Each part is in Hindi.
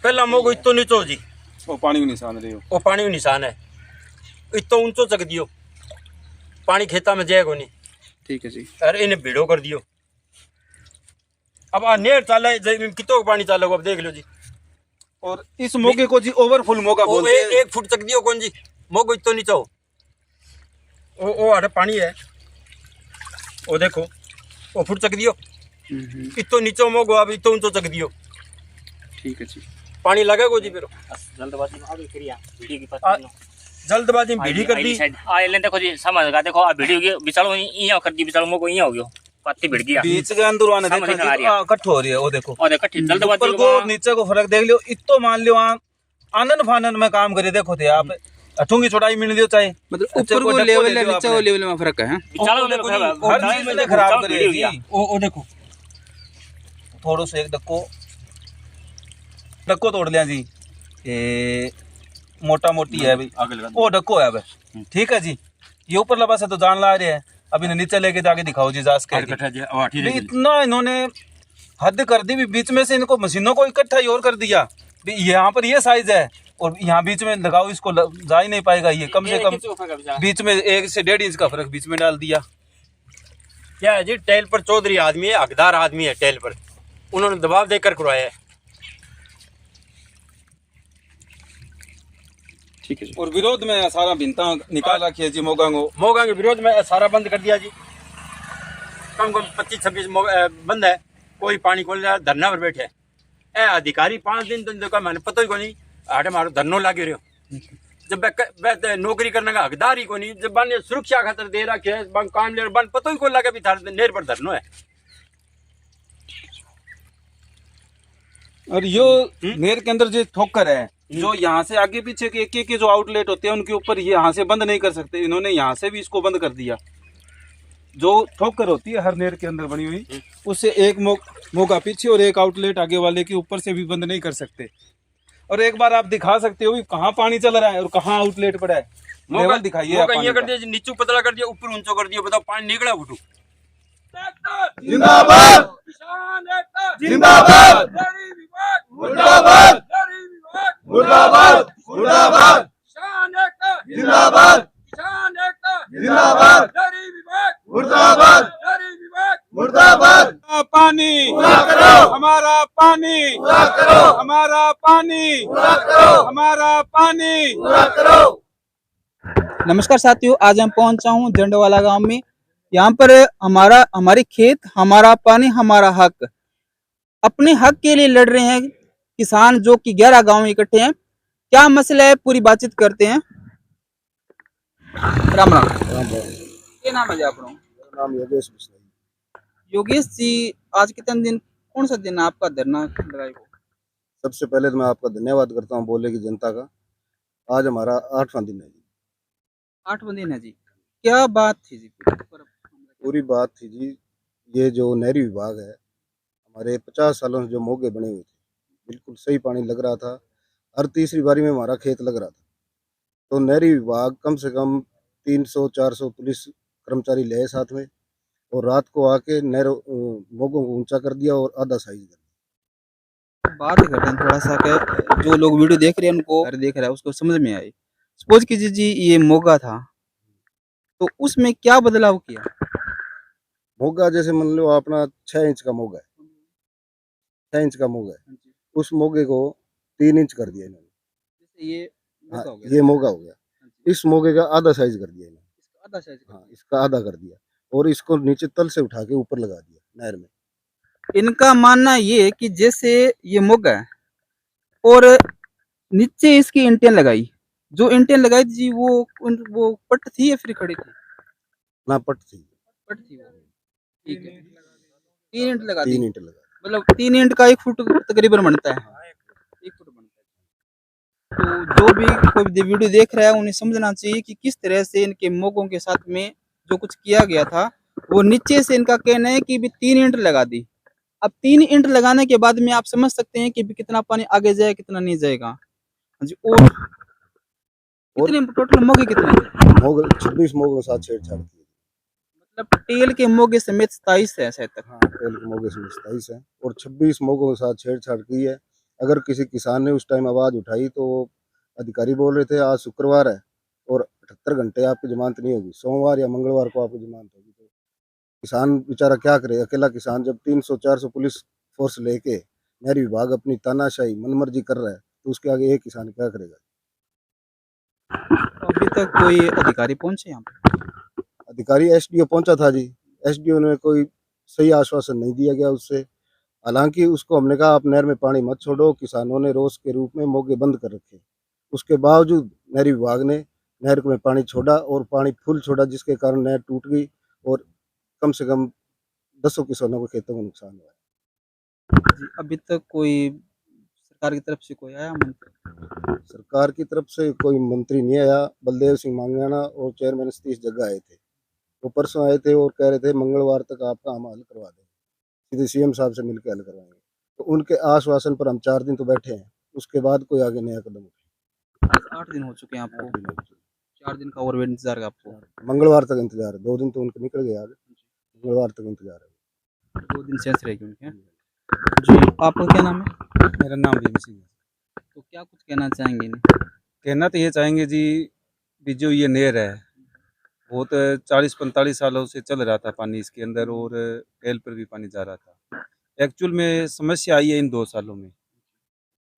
पहला मोगो इतो नीचो जी, वो पानी को निशान रही हो, वो पानी का निशान है। इतो ऊंचो चक दियो, पानी खेता में जाएगा नहीं। ठीक है जी। अरे इन्हें भिड़ो कर दियो। अब आ नेर चाले कितो पानी चाले अब देख लो जी। और इस मोगे को जी ओवरफुल मोगा बोलते हैं। 1 फुट चक दियो कौन जी, मोगो इतो नीचो। वो आड़े पानी है, वो देखो वो फुट चक दियो। इतो नीचो मोगो, अब इतो ऊंचो चक दियो। ठीक है जी। पानी लगेगा जी। फिर जल्दबाजी में आ गई क्रिया वीडियो की पता नहीं जल्दबाजी में भिड़ी कर दी। आ ले देखो जी समझ गा देखो आ वीडियो की बिचारो इया कर दी, बिचारो मो को इया हो गयो, पत्ती भिड़ गया बीच के अंदर आने देखो जी इकट्ठ हो रही है। वो देखो और देखो जल्दबाजी ऊपर को नीचे को फर्क देख लियो। इतो मान लियो आनंद फानन में काम करे। देखो थे आप अठूंगी चौड़ाई मिल लियो चाहे, मतलब ऊपर को लेवल है नीचे को लेवल में फर्क है। बिचारो हर चीज ने खराब करे जी। वो देखो थोड़ो से एक डक्को तोड़ लिया जी। मोटा मोटी है भाई, वो डक्को है भाई। ठीक है जी। ये ऊपर लबा से तो जान ला रहे हैं, अब इन्हें नीचे लेके जाके दिखाओ जी जास के। इतना इन्होंने हद कर दी भी, बीच में से इनको मशीनों को इकट्ठा ही और कर दिया। यहाँ पर ये साइज है और यहाँ बीच में लगाओ, इसको जा ही नहीं पाएगा। ये कम से कम बीच में 1 से 1.5 इंच का फर्क बीच में डाल दिया। क्या है जी, टेल पर चौधरी आदमी है, हकदार आदमी है टेल पर, उन्होंने दबाव देकर करवाया है। ठीक है जी। और विरोध में सारा भिंता निकाल रखी है जी। मोगा के विरोध में सारा बंद कर दिया जी। कम 25-26 बंद है। कोई पानी खोल रहा, धरना पर बैठे ए अधिकारी 5 दिन तो देखा मैंने पता ही को नहीं। आटे मारो धरनो लागे रहो। जब नौकरी करने का हकदार ही को नहीं, जब बन सुरक्षा खातर दे रखे है काम ले बन पता ही को लगे भी नेर पर धरनो है। और यो नेर के अंदर जो ठोकर है, जो यहाँ से आगे पीछे के एक जो आउटलेट होते हैं उनके ऊपर ये यहाँ से बंद नहीं कर सकते। इन्होंने यहाँ से भी इसको बंद कर दिया। जो ठोकर होती है हर नेर के अंदर बनी हुई, उससे एक मोगा पीछे और एक आउटलेट आगे वाले के ऊपर से भी बंद नहीं कर सकते। और एक बार आप दिखा सकते हो भी कहाँ पानी चल रहा है और कहाँ आउटलेट पड़ा है। लेवल दिखाइए। कर दिया नीचे पतला कर दिया, ऊपर ऊंचो कर दिया। बताओ पानी निकला उठू। जिंदाबाद जिंदाबाद मुर्दाबाद मुर्दाबाद मुर्दाबाद जिंदाबाद जिंदाबाद मुर्दाबाद मुर्दाबाद। पानी पूरा करो हमारा, पानी पूरा करो हमारा, पानी पूरा करो हमारा, पानी पूरा करो। नमस्कार साथियों, आज हम पहुंचा हूं झंडवाला गांव में। यहाँ पर हमारी खेत हमारा पानी हमारा हक, अपने हक के लिए लड़ रहे हैं किसान, जो कि 11 गांव इकट्ठे हैं। क्या मसला है पूरी बातचीत करते हैं। राम राम। क्या नाम है जी आपका? नाम योगेश मिश्रा। योगेश जी, आज कितने दिन, कौन सा दिन आपका धरना लगाए हो? सबसे पहले तो मैं आपका धन्यवाद करता हूँ बोले की जनता का। आज हमारा 8वां दिन है जी। 8वां दिन है जी। क्या बात थी जी? पूरी बात थी जी, ये जो नहरी विभाग है, हमारे 50 सालों से जो मोगे बने हुए थे, बिल्कुल सही पानी लग रहा था। हर तीसरी बारी में हमारा खेत लग रहा था। तो नहरी विभाग कम से कम 300-400 पुलिस कर्मचारी ले साथ में, और रात को आके नहर मोगों को ऊंचा कर दिया और आधा साइज कर दिया। बात करते हैं थोड़ा सा कि जो लोग वीडियो देख रहे हैं उनको देख रहा है उसको समझ में आए। सपोज कीजिए जी ये मोगा था, तो उसमें क्या बदलाव किया? मोगा जैसे मान लो अपना 6 इंच का मोगा है, 6 इंच का मोगा है, उस मोगे को 3 इंच कर दिया इन्होंने। ये मोगा हो गया। ये मोगा हो गया। इस मोगे का आधा साइज कर दिया इन्होंने। आधा साइज। हाँ, इसका आधा कर दिया और इसको नीचे तल से उठा के ऊपर लगा दिया नहर में। इनका मानना ये है कि जैसे ये मोगा है और नीचे इसकी इंटेन लगाई, जो इंटेन लगाई जी वो पट थी या फिर खड़ी थी? ना पट थी। पट थी वो। ठीक है। 3 इंट लगा दी। 3 इंट लगा। मतलब 3 इंट का 1 फुट तकरीबन बनता है। 1 फुट बनता है। तो जो भी कोई वीडियो देख रहा है उन्हें समझना चाहिए कि किस तरह से इनके मोगों के साथ में जो कुछ किया गया था, वो नीचे से इनका कहना है कि भी 3 इंट लगा दी। अब 3 इंट लगाने के बाद में आप समझ सकते हैं कि कितना पानी आगे जाए कितना नहीं जाएगा जी। और कितने टोटल मोगे कितने? मोगे 26 मोगों के साथ छेड़छाड़ की। मतलब टेल के मोगे समेत 27 है शायद तक। हाँ, टेल के मोगे समेत 27 है और 26 मोगों के साथ छेड़छाड़ की है। अगर किसी किसान ने उस टाइम आवाज़ उठाई तो अधिकारी बोल रहे थे आज शुक्रवार है और 78 घंटे आपकी जमानत नहीं होगी, सोमवार या मंगलवार को आपकी जमानत होगी। तो किसान बेचारा क्या करे, अकेला किसान जब 300-400 पुलिस फोर्स लेके नहर विभाग अपनी तानाशाही मनमर्जी कर रहा है तो उसके आगे एक किसान क्या करेगा। तो अभी तक कोई अधिकारी पहुंचे यहाँ पे? अधिकारी एसडीओ पहुंचा था जी, एसडीओ ने कोई सही आश्वासन नहीं दिया गया उससे। हालांकि उसको हमने कहा आप नहर में पानी मत छोड़ो, किसानों ने रोष के रूप में मोगे बंद कर रखे। उसके बावजूद नहरी विभाग ने नहर में पानी छोड़ा और पानी फुल छोड़ा, जिसके कारण नहर टूट गई और कम से कम 10 किसानों के खेतों को नुकसान हुआ। जी, अभी तक कोई सरकार की तरफ से कोई आया मंत्री? सरकार की तरफ से कोई मंत्री नहीं आया। बलदेव सिंह मांगाना और चेयरमैन सतीश जग्गा आए थे, वो परसों आए थे और कह रहे थे मंगलवार तक आपका हम हल करवा देंगे, सीधे सीएम साहब से मिलकर हल करवाएंगे। तो उनके आश्वासन पर हम 4 दिन तो बैठे हैं, उसके बाद कोई आगे नया कदम उठे। आज 8 दिन हो चुके हैं आपको, 4 दिन का और वेट इंतजार है आपको। मंगलवार तक इंतजार है, 2 दिन तो उनके निकल गए आज, मंगलवार तक इंतजार है। 2 दिन शेष रहेगी उनके। जी, आपका क्या नाम है? मेरा नाम भीम सिंह है। तो क्या कुछ कहना चाहेंगे इन्हें? कहना तो ये चाहेंगे जी, भी जो ये नहर है बहुत 40-45 सालों से चल रहा था पानी इसके अंदर और टेल पर भी पानी जा रहा था। एक्चुअल में समस्या आई है इन 2 सालों में।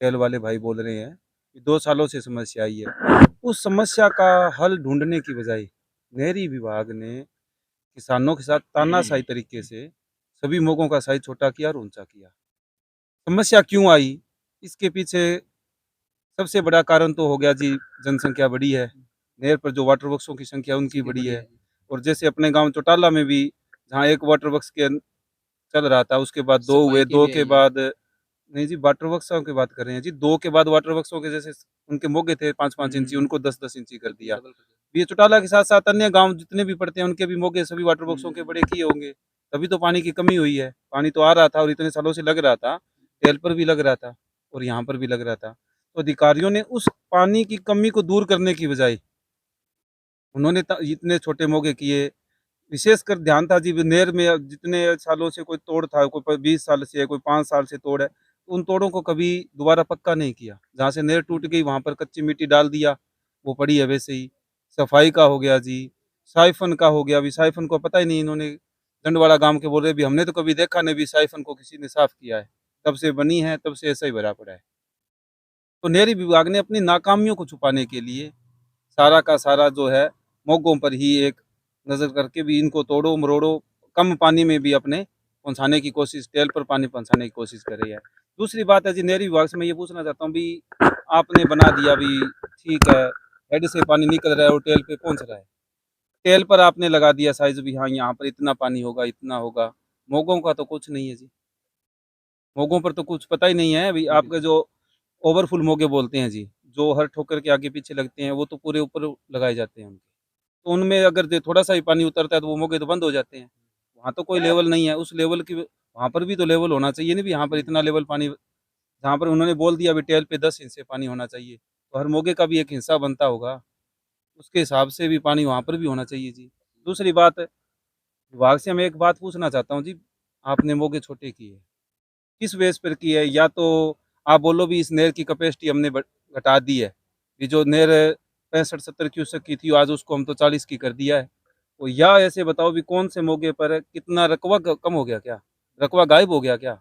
टेल वाले भाई बोल रहे हैं कि 2 सालों से समस्या आई है। उस समस्या का हल ढूंढने की बजाय नहरी विभाग ने किसानों के साथ तानाशाही तरीके से सभी मोगों का साइज छोटा किया और ऊंचा किया। समस्या क्यों आई, इसके पीछे सबसे बड़ा कारण तो हो गया जी, जनसंख्या बढ़ी है। नहर पर जो वाटर वर्क्सों की संख्या उनकी बढ़ी है। और जैसे अपने गांव चौटाला में भी जहां एक वाटर वर्क्स के चल रहा था, उसके बाद 2 हुए, 2 के बाद नहीं जी, वाटर वर्क्सों की बात कर रहे हैं जी, 2 के बाद वाटर वर्क्सों के जैसे उनके मोगे थे 5-5 इंची, उनको 10-10 इंची कर दिया। ये चौटाला के साथ साथ अन्य गांव जितने भी पड़ते हैं उनके भी मोगे सभी वाटर वर्क्सों के बड़े किए होंगे, तभी तो पानी की कमी हुई है। पानी तो आ रहा था और इतने सालों से लग रहा था, टेल पर भी लग रहा था और यहाँ पर भी लग रहा था। तो अधिकारियों ने उस पानी की कमी को दूर करने की बजाय उन्होंने इतने छोटे मोगे किए। विशेषकर ध्यान था जी, नहर में अब जितने सालों से कोई तोड़ था, कोई 20 साल से है, कोई 5 साल से तोड़ है, तो उन तोड़ों को कभी दोबारा पक्का नहीं किया। जहाँ से नहर टूट गई वहाँ पर कच्ची मिट्टी डाल दिया, वो पड़ी है वैसे ही। सफाई का हो गया जी, साइफन का हो गया। अभी साइफन को पता ही नहीं, इन्होंने डंडवाड़ा गांव के बोल रहे भी हमने तो कभी देखा नहीं भी साइफन को किसी ने साफ किया है, तब से बनी है तब से ऐसा ही भरा पड़ा है। तो नहरी विभाग ने अपनी नाकामियों को छुपाने के लिए सारा का सारा जो है मोगों पर ही एक नज़र करके भी इनको तोड़ो मरोड़ो, कम पानी में भी अपने पहुंचाने की कोशिश, टेल पर पानी पहुंचाने की कोशिश कर रही है। दूसरी बात है जी, नहरी विभाग से मैं ये पूछना चाहता हूँ भी, आपने बना दिया भी ठीक है, हेड से पानी निकल रहा है और टेल पे पहुंच रहा है, टेल पर आपने लगा दिया साइज भी, हाँ यहाँ पर इतना पानी होगा इतना होगा। मोगों का तो कुछ नहीं है जी, मोगों पर तो कुछ पता ही नहीं है। अभी आपके जो ओवरफुल मोगे बोलते हैं जी, जो हर ठोकर के आगे पीछे लगते हैं, वो तो पूरे ऊपर लगाए जाते हैं उनके। तो उनमें अगर जो थोड़ा सा ही पानी उतरता है तो वो मोगे तो बंद हो जाते हैं। वहाँ तो कोई लेवल नहीं है, उस लेवल की वहाँ पर भी तो लेवल होना चाहिए नहीं भी यहाँ पर इतना लेवल पानी, जहाँ पर उन्होंने बोल दिया अभी टेल पे 10 इंच से पानी होना चाहिए, तो हर मोगे का भी एक हिस्सा बनता होगा, उसके हिसाब से भी पानी वहाँ पर भी होना चाहिए जी। दूसरी बात, विभाग से मैं एक बात पूछना चाहता हूँ जी, आपने मोगे छोटे किए, किस बेस पर की है? या तो आप बोलो भी इस नहर की कैपेसिटी हमने घटा दी है, ये जो नहर 65-70 क्यूसेक की थी आज उसको हम तो 40 की कर दिया है। तो या ऐसे बताओ भी कौन से मोगे पर कितना रकबा कम हो गया, क्या रकबा गायब हो गया, क्या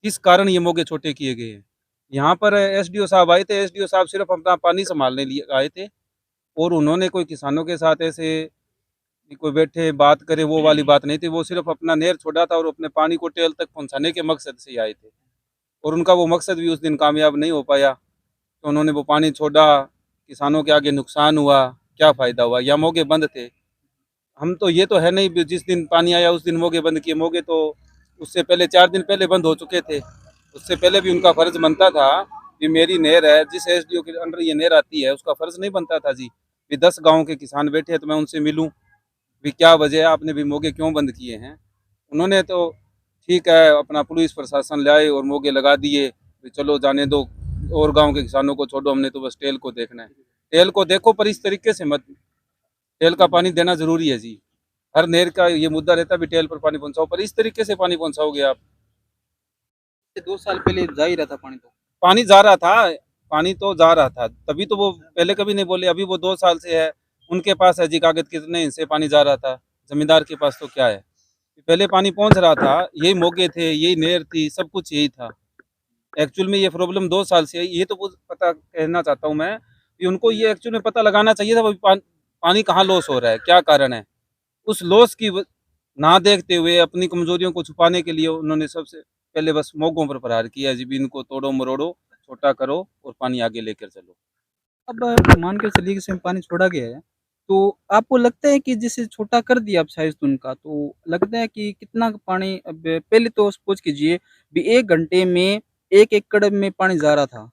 किस कारण ये मोगे छोटे किए गए हैं? यहाँ पर एसडीओ साहब आए थे, एसडीओ साहब सिर्फ अपना पानी संभालने लिए आए थे और उन्होंने कोई किसानों के साथ ऐसे कि कोई बैठे बात करे वो वाली बात नहीं थी। वो सिर्फ अपना नहर छोड़ा था और अपने पानी को टेल तक पहुंचाने के मकसद से ही आए थे और उनका वो मकसद भी उस दिन कामयाब नहीं हो पाया। तो उन्होंने वो पानी छोड़ा, किसानों के आगे नुकसान हुआ, क्या फ़ायदा हुआ? या मोगे बंद थे? हम तो ये तो है नहीं भी जिस दिन पानी आया उस दिन मोगे बंद किए, मोगे तो उससे पहले 4 दिन पहले बंद हो चुके थे। उससे पहले भी उनका फ़र्ज़ बनता था कि मेरी नहर है, जिस एसडीओ के अंडर ये नहर आती है उसका फ़र्ज़ नहीं बनता था जी कि 10 गाँव के किसान बैठे हैं तो मैं उनसे मिलूँ भी क्या वजह है, आपने भी मोगे क्यों बंद किए हैं? उन्होंने तो ठीक है अपना पुलिस प्रशासन लाए और मोगे लगा दिए, भी चलो जाने दो और गांव के किसानों को छोड़ो, हमने तो बस टेल को देखना है। टेल को देखो पर इस तरीके से मत, टेल का पानी देना जरूरी है जी। हर नहर का ये मुद्दा रहता भी टेल पर पानी पहुंचाओ, पर इस तरीके से पानी पहुंचाओगे आप? 2 साल पहले जा ही रहा था पानी तो। पानी जा रहा था, पानी तो जा रहा था, तभी तो वो पहले कभी नहीं बोले। अभी वो 2 साल से है, उनके पास है जी कागज कितने हिस्से पानी जा रहा था, जमींदार के पास तो क्या है। पहले पानी पहुंच रहा था, यही मोगे थे, यही नहर थी, सब कुछ यही था। एक्चुअल में ये प्रॉब्लम 2 साल से है, ये तो पता कहना चाहता हूँ मैं कि उनको ये एक्चुअल में पता लगाना चाहिए था पानी कहाँ लॉस हो रहा है, क्या कारण है। उस लॉस की ना देखते हुए अपनी कमजोरियों को छुपाने के लिए उन्होंने सबसे पहले बस मोगों पर प्रहार किया जी, भी इनको तोड़ो मरोड़ो, छोटा करो और पानी आगे लेकर चलो। अब मान के चलिए कि इसमें पानी छोड़ा गया है, तो आपको लगता है कि जिसे छोटा कर दिया अब साइज उनका, तो लगता है कि कितना पानी अब पहले तो सपोज कीजिए भी 1 घंटे में 1 एकड़ में पानी जा रहा था।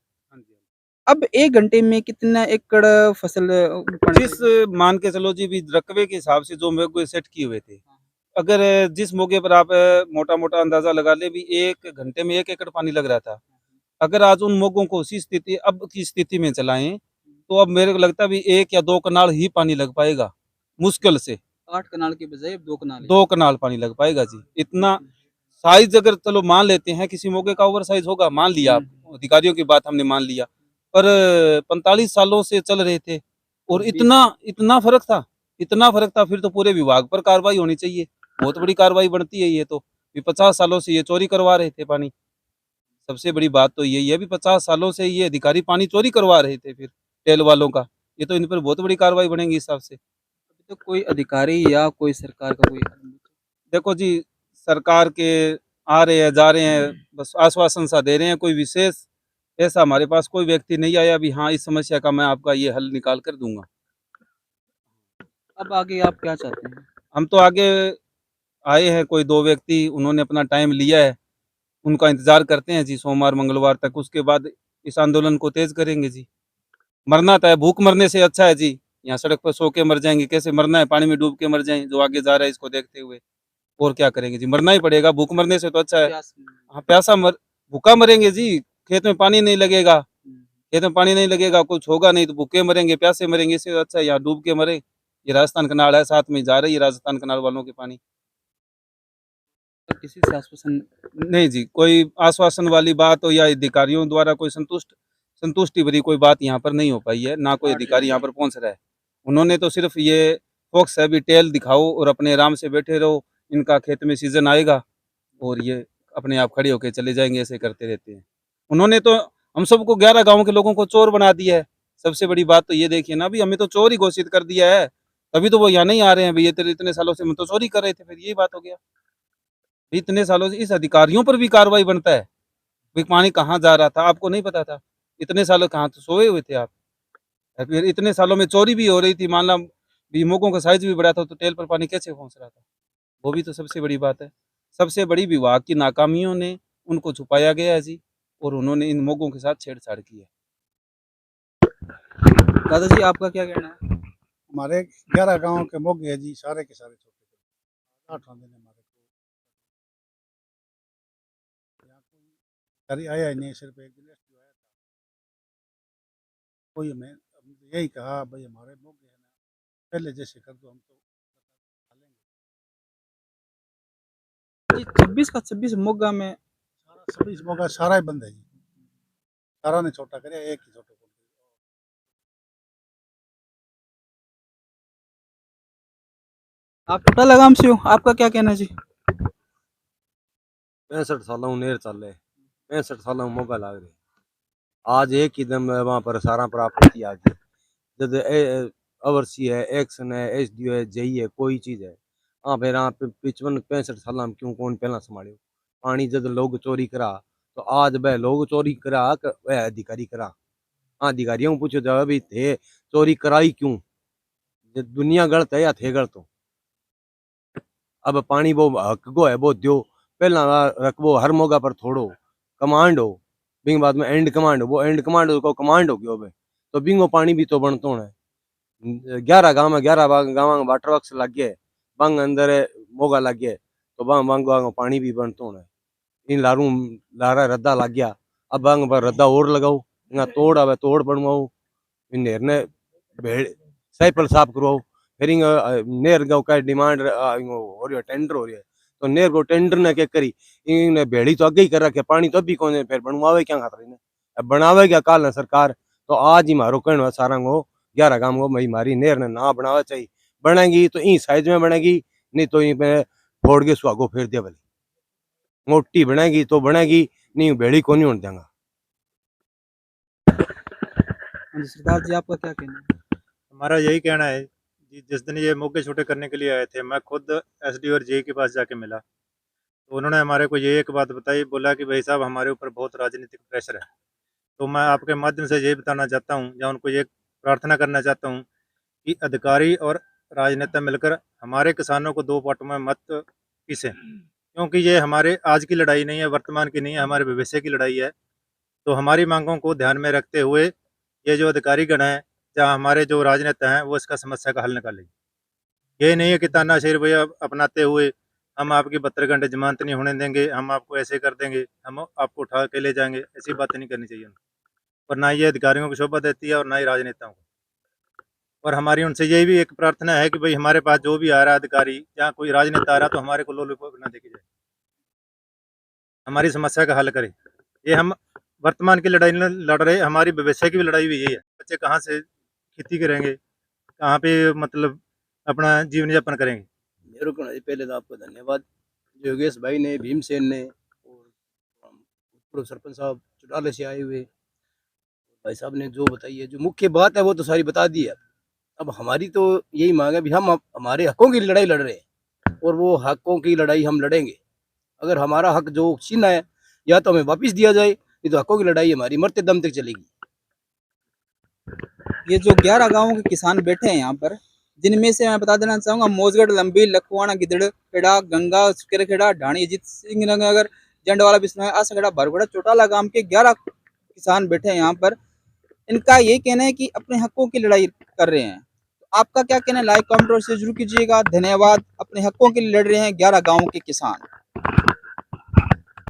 अब 1 घंटे में कितना एकड़ फसल पानी जिस मान के चलो जी, भी रकबे के हिसाब से जो मोगे सेट किए हुए थे, अगर जिस मोगे पर आप मोटा मोटा अंदाजा लगा ले भी 1 घंटे में 1 एकड़ पानी लग रहा था, अगर आज उन मोगों को उसी स्थिति अब की स्थिति में चलाएं तो अब मेरे को लगता है भी 1 या 2 कनाल ही पानी लग पाएगा, मुश्किल से 8 कनाल के बजाय अब 2 कनाल है। 2 कनाल पानी लग पाएगा जी। इतना साइज अगर चलो मान लेते हैं, किसी मौके का ओवर साइज होगा, मान लिया आप, अधिकारियों की बात हमने मान लिया, पर 45 सालों से चल रहे थे और इतना इतना फर्क था, फिर तो पूरे विभाग पर कार्रवाई होनी चाहिए। बहुत बड़ी कार्रवाई बनती है ये तो, 50 सालों से ये चोरी करवा रहे थे पानी। सबसे बड़ी बात तो यही है भी 50 सालों से ये अधिकारी पानी चोरी करवा रहे थे फिर टेल वालों का, ये तो इन पर बहुत बड़ी कार्रवाई बनेगी इस हिसाब से। अभी तो कोई अधिकारी या कोई सरकार का कोई देखो जी, सरकार के आ रहे हैं जा रहे हैं, बस आश्वासन सा दे रहे हैं, कोई विशेष ऐसा हमारे पास कोई व्यक्ति नहीं आया भी हाँ इस समस्या का मैं आपका ये हल निकाल कर दूंगा। अब आगे आप क्या चाहते हैं? हम तो आगे आए हैं, कोई 2 व्यक्ति, उन्होंने अपना टाइम लिया है, उनका इंतजार करते हैं जी सोमवार मंगलवार तक, उसके बाद इस आंदोलन को तेज करेंगे जी। मरना तो है, भूख मरने से अच्छा है जी, यहाँ सड़क पर सो के मर जाएंगे, कैसे मरना है, पानी में डूब के मर जाएं जो आगे जा रहा है इसको देखते हुए, और क्या करेंगे जी, मरना ही पड़ेगा, भूख मरने से तो अच्छा है। प्यास हाँ, प्यासा भूखा मरेंगे जी, खेत में पानी नहीं लगेगा, खेत में पानी नहीं लगेगा, कुछ होगा नहीं तो भूखे मरेंगे, प्यासे मरेंगे, इससे अच्छा है यहाँ डूब के मरे। ये राजस्थान कनाल है, साथ में जा रही है राजस्थान कनाल वालों के पानी। किसी से आश्वासन नहीं जी, कोई आश्वासन वाली बात हो या अधिकारियों द्वारा कोई संतुष्टि भरी कोई बात यहाँ पर नहीं हो पाई है, ना कोई अधिकारी यहाँ पर पहुँच रहा है। उन्होंने तो सिर्फ ये फोक्स है भी टेल दिखाओ और अपने आराम से बैठे रहो, इनका खेत में सीजन आएगा और ये अपने आप खड़े होके चले जाएंगे, ऐसे करते रहते हैं। उन्होंने तो हम सबको 11 गाँव के लोगों को चोर बना दिया है। सबसे बड़ी बात तो ये देखिए ना, अभी हमें तो चोर ही घोषित कर दिया है, तभी तो वो यहाँ नहीं आ रहे हैं। भैया इतने सालों से हम तो चोरी कर रहे थे, फिर यही बात हो गया। इतने सालों से इस अधिकारियों पर भी कार्रवाई बनता है, भाई पानी कहाँ जा रहा था आपको नहीं पता था, इतने सालों कहाँ तो सोए हुए थे आप। फिर इतने सालों में चोरी भी हो रही थी, मान ला बीमोगों का साइज भी बड़ा था, तो टेल पर पानी कैसे पहुंच रहा था, वो भी तो सबसे बड़ी बात है। सबसे बड़ी विभाग की नाकामियों ने उनको छुपाया गया है जी, और उन्होंने इन मोगों के साथ छेड़छाड़ की है। दादाजी आपका क्या कहना है? हमारे 11 गांव के मोगे हैं जी, सारे के सारे छोटे 8 दिन हमारे को यहाँ कोई आया ही नहीं, सिर्फ एक दिन रेस्क्यू आया था। कोई हमें यही कहा भाई हमारे मोगे हैं ना, पहले जैसे कर दो, हम तो खा लेंगे। जी 26 का 26 मोगा में सारा सभी मोगा सारा ही बंद है जी, सारा ने छोटा करे, एक ही छोटे को। आप टोटा लगाम से हो, आपका क्या कहना है जी? 65 सालों नेर चल रहे, 65 सालों मोगा लाग रहे, आज एक ही दम वहाँ पर सारा प्राप्ति आ गई। जब अवरसी है, एक्शन है, एसडीओ है, जेई है, कोई चीज है, हाँ फिर हाँ 55-65 साल में क्यों कौन पहला संभालियो पानी। जब लोग चोरी करा तो आज वह लोग चोरी करा वह अधिकारी करा, हाँ अधिकारियों को पूछो जब अभी थे चोरी कराई क्यों, दुनिया गलत है या थे गलत हो। अब पानी वो हक गो है वो दो, पहला रखबो हर मौका पर थोड़ो कमांड हो, बिंग बाद में एंड कमांड हो, वो एंड कमांड को कमांड हो गयो तो बिंगो पानी भी तो बनतो है। 11 गाँव में 11 गाँव में वाटर वर्क्स लग गए, बंग अंदर मोगा लग गए तो बंग पानी भी बनतो है। इन लारा रद्दा लग गया, अब बंग पर रद्दा और लगाओ, इना तोड़ अब तोड़ बनवाओ, इन नेरने भेड़ साइपल साफ करवाओ, फिर नेर गाँव का डिमांड हो रही है, टेंडर हो रही है, तो नेर को टेंडर ने क्या करी इन भेड़ी तो अगे ही कर रखे, पानी तो अभी कौन फिर बनवावे क्या खातर इन्हें, अब बनावे क्या काल न सरकार, तो आज ही मारो कहना सारा को 11 गांव को मई मारी नेर ने ना बनावा चाहिए। बनेगी तो ई साइज में बनेगी, नहीं तो ई पे फोड़ के सुहागो फेर दे भले। मोटी बनेगी तो बनेगी, नहीं भेड़ी को नहीं होने देंगे। हाँ जी, सरदार जी आपका क्या कहना है? हमारा यही कहना है कि जिस दिन ये मोगे छोटे करने के लिए आए थे, मैं खुद एसडी और जे के पास जाके मिला, तो उन्होंने हमारे को ये एक बात बताई, बोला कि भाई साहब हमारे ऊपर बहुत राजनीतिक प्रेशर है। तो मैं आपके माध्यम से ये बताना चाहता हूँ या उनको ये प्रार्थना करना चाहता हूँ कि अधिकारी और राजनेता मिलकर हमारे किसानों को दो पार्टों में मत पीसें, क्योंकि ये हमारे आज की लड़ाई नहीं है, वर्तमान की नहीं है, हमारे भविष्य की लड़ाई है। तो हमारी मांगों को ध्यान में रखते हुए ये जो अधिकारीगण हैं या हमारे जो राजनेता हैं वो इसका समस्या का हल निकालें। ये नहीं है कि तानाशाही भैया अपनाते हुए हम आपकी 72 घंटे जमानत नहीं होने देंगे, हम आपको ऐसे कर देंगे, हम आपको उठा के ले जाएंगे, ऐसी बातें नहीं करनी चाहिए उनको। और ना ये अधिकारियों को शोभा देती है और ना ही राजनेताओं को। और हमारी उनसे यही भी एक प्रार्थना है कि भाई हमारे पास जो भी आ रहा है अधिकारी या कोई राजनेता आ रहा तो हमारे को लोलीपॉप ना देखी जाए, हमारी समस्या का हल करे। ये हम वर्तमान की लड़ाई न लड़ रहे, हमारी भविष्य की भी लड़ाई भी यही है। बच्चे कहाँ से खेती करेंगे, कहाँ पे मतलब अपना जीवन यापन करेंगे। मेरे को पहले तो आपको धन्यवाद, जो योगेश भाई ने, भीमसेन ने और पूर्व सरपंच साहब चुटाले से आए हुए भाई साहब ने जो बताई है, जो मुख्य बात है वो तो सारी बता दी है। अब हमारी तो यही मांग है भी हम हमारे हकों की लड़ाई लड़ रहे हैं और वो हकों की लड़ाई हम लड़ेंगे। अगर हमारा हक जो छीना है या तो हमें वापस दिया जाए, नहीं तो हकों की लड़ाई हमारी मरते दम तक चलेगी। ये जो 11 गांवों के किसान बैठे हैं यहाँ पर, जिनमें से मैं बता देना चाहूंगा मोजगढ़, लंबी, लखवाना, गिदड़खेड़ा, गंगा, सुकेरखेड़ा, ढाणी, अजीत सिंह नगर, जंडवाला, बिश्नोई, आसगढ़ा, भरगोड़ा, चौटाला गांव के 11 किसान बैठे हैं यहाँ पर। इनका ये कहना है कि अपने हकों की लड़ाई कर रहे हैं। तो आपका क्या कहना है? लाइक, कमेंट और शेयर जरूर कीजिएगा। धन्यवाद। अपने हकों के लिए लड़ रहे हैं 11 गाँवों के किसान।